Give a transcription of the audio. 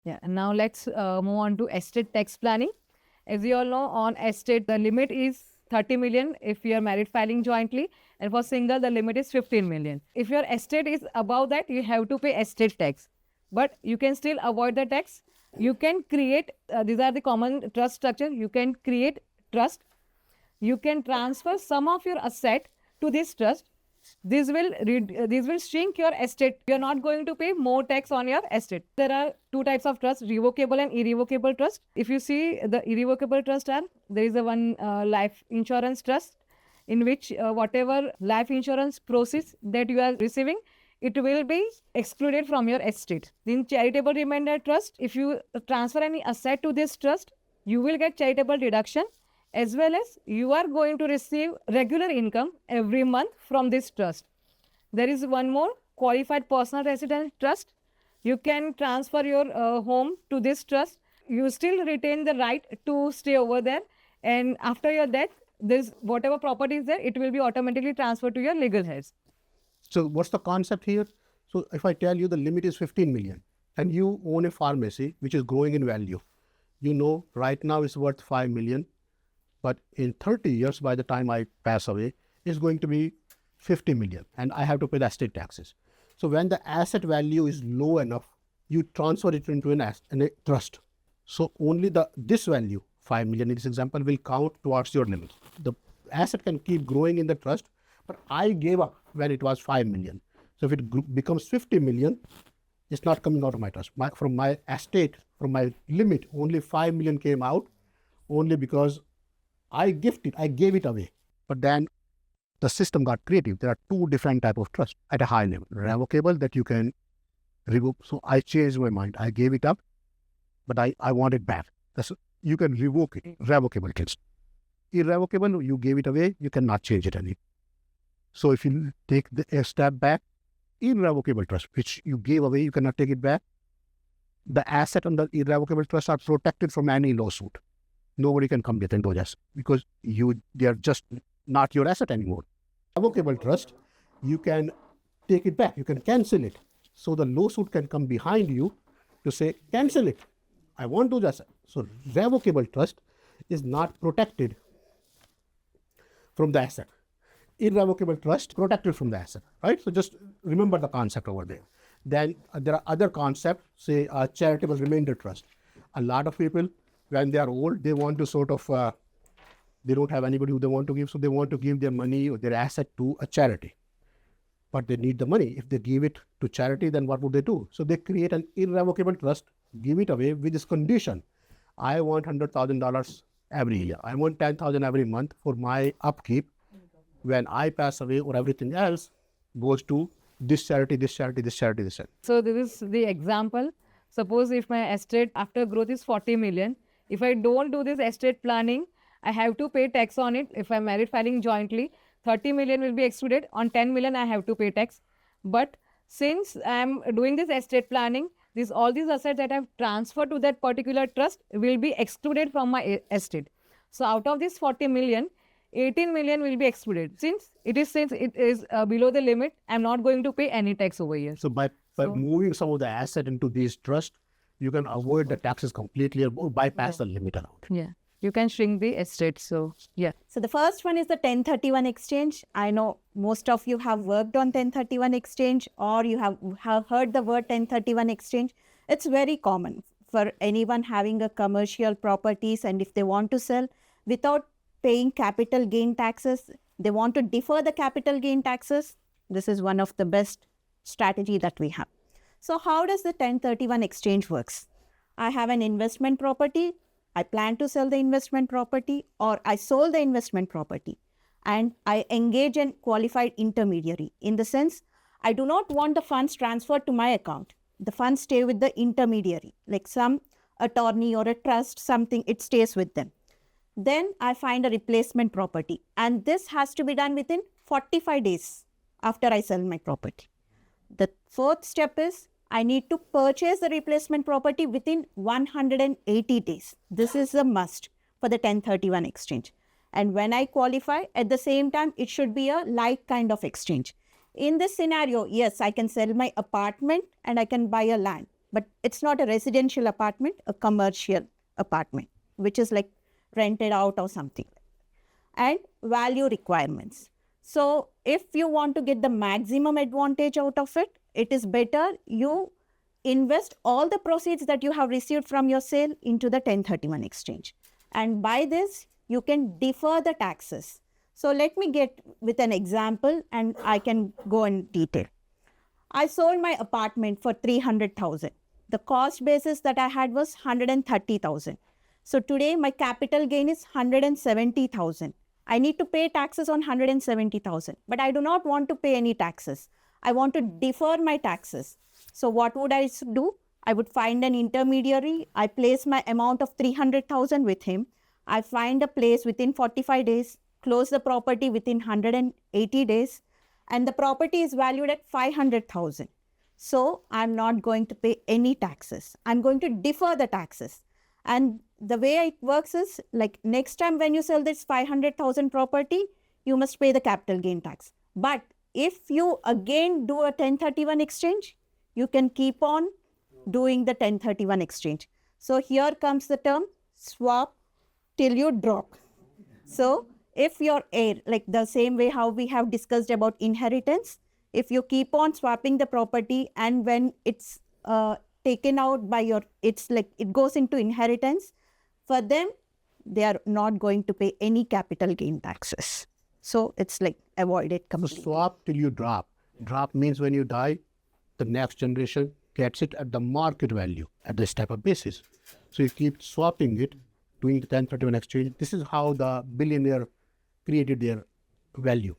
Yeah, and now let's move on to estate tax planning. As you all know, on estate, the limit is 30 million if you are married filing jointly, and for single, the limit is 15 million. If your estate is above that, you have to pay estate tax. But you can still avoid the tax. You can create, these are the common trust structure. You can create trust. You can transfer some of your asset to this trust. This will shrink your estate. You are not going to pay more tax on your estate. There are two types of trust: revocable and irrevocable trust. If you see the irrevocable trust are, there is a one life insurance trust in which whatever life insurance proceeds that you are receiving, it will be excluded from your estate. In charitable remainder trust, if you transfer any asset to this trust, you will get charitable deduction, as well as you are going to receive regular income every month from this trust. There is one more, qualified personal residence trust. You can transfer your home to this trust. You still retain the right to stay over there, and after your death, this whatever property is there, it will be automatically transferred to your legal heirs. So what's the concept here? So if I tell you the limit is 15 million and you own a pharmacy which is growing in value, you know right now it's worth 5 million, but in 30 years, by the time I pass away, it's going to be 50 million and I have to pay the estate taxes. So when the asset value is low enough, you transfer it into a trust. So only this value, 5 million in this example, will count towards your limit. The asset can keep growing in the trust, but I gave up when it was 5 million. So if it becomes 50 million, it's not coming out of my trust. From my estate, from my limit, only 5 million came out only because I gave it away. But then the system got creative. There are two different types of trust at a high level. Revocable, that you can revoke. So I changed my mind. I gave it up, but I want it back. You can revoke it. Revocable trust. Irrevocable, you gave it away, you cannot change it anymore. So if you take a step back, irrevocable trust, which you gave away, you cannot take it back. The asset on the irrevocable trust are protected from any lawsuit. Nobody can come within those assets because they are just not your asset anymore. Revocable trust, you can take it back, you can cancel it. So the lawsuit can come behind you to say, cancel it. I want those assets. So revocable trust is not protected from the asset. Irrevocable trust protected from the asset, right? So just remember the concept over there. Then there are other concepts, say charitable remainder trust. A lot of people, when they are old, they want to sort of, they don't have anybody who they want to give, so they want to give their money or their asset to a charity. But they need the money. If they give it to charity, then what would they do? So they create an irrevocable trust, give it away with this condition. I want $100,000 every year. I want $10,000 every month for my upkeep. When I pass away or everything else goes to this charity, this charity, this charity, this charity. So this is the example. Suppose if my estate after growth is 40 million, if I don't do this estate planning, I have to pay tax on it. If I'm married filing jointly, 30 million will be excluded. On 10 million, I have to pay tax. But since I'm doing this estate planning, all these assets that I've transferred to that particular trust will be excluded from my estate. So out of this 40 million, 18 million will be excluded. Since it is below the limit, I'm not going to pay any tax over here. So by moving some of the asset into these trusts, you can avoid the taxes completely or bypass the limit amount. Yeah, you can shrink the estate. So yeah. So the first one is the 1031 exchange. I know most of you have worked on 1031 exchange or you have heard the word 1031 exchange. It's very common for anyone having a commercial properties, and if they want to sell without paying capital gain taxes, they want to defer the capital gain taxes. This is one of the best strategy that we have. So how does the 1031 exchange works? I have an investment property. I plan to sell the investment property, or I sold the investment property, and I engage a qualified intermediary. In the sense, I do not want the funds transferred to my account. The funds stay with the intermediary, like some attorney or a trust, something, it stays with them. Then I find a replacement property, and this has to be done within 45 days after I sell my property. The fourth step is I need to purchase the replacement property within 180 days. This is a must for the 1031 exchange. And when I qualify, at the same time, it should be a like kind of exchange. In this scenario, yes, I can sell my apartment and I can buy a land. but it's not a residential apartment, a commercial apartment, which is like rented out or something. And value requirements. So if you want to get the maximum advantage out of it, it is better you invest all the proceeds that you have received from your sale into the 1031 exchange. And by this, you can defer the taxes. So let me get with an example and I can go in detail. I sold my apartment for 300,000. The cost basis that I had was 130,000. So today my capital gain is 170,000. I need to pay taxes on 170,000, but I do not want to pay any taxes. I want to defer my taxes. So what would I do? I would find an intermediary. I place my amount of 300,000 with him. I find a place within 45 days, close the property within 180 days, and the property is valued at 500,000. So I'm not going to pay any taxes. I'm going to defer the taxes. And the way it works is like next time when you sell this 500,000 property, you must pay the capital gain tax. But if you again do a 1031 exchange, you can keep on doing the 1031 exchange. So here comes the term swap till you drop. So if your heir, like the same way how we have discussed about inheritance, if you keep on swapping the property and when it's taken out by your, it's like it goes into inheritance, for them, they are not going to pay any capital gain taxes. So it's like avoided So completely. swap till you drop. Drop means when you die, the next generation gets it at the market value at this type of basis. So you keep swapping it, doing the 1031 exchange. This is how the billionaire created their value.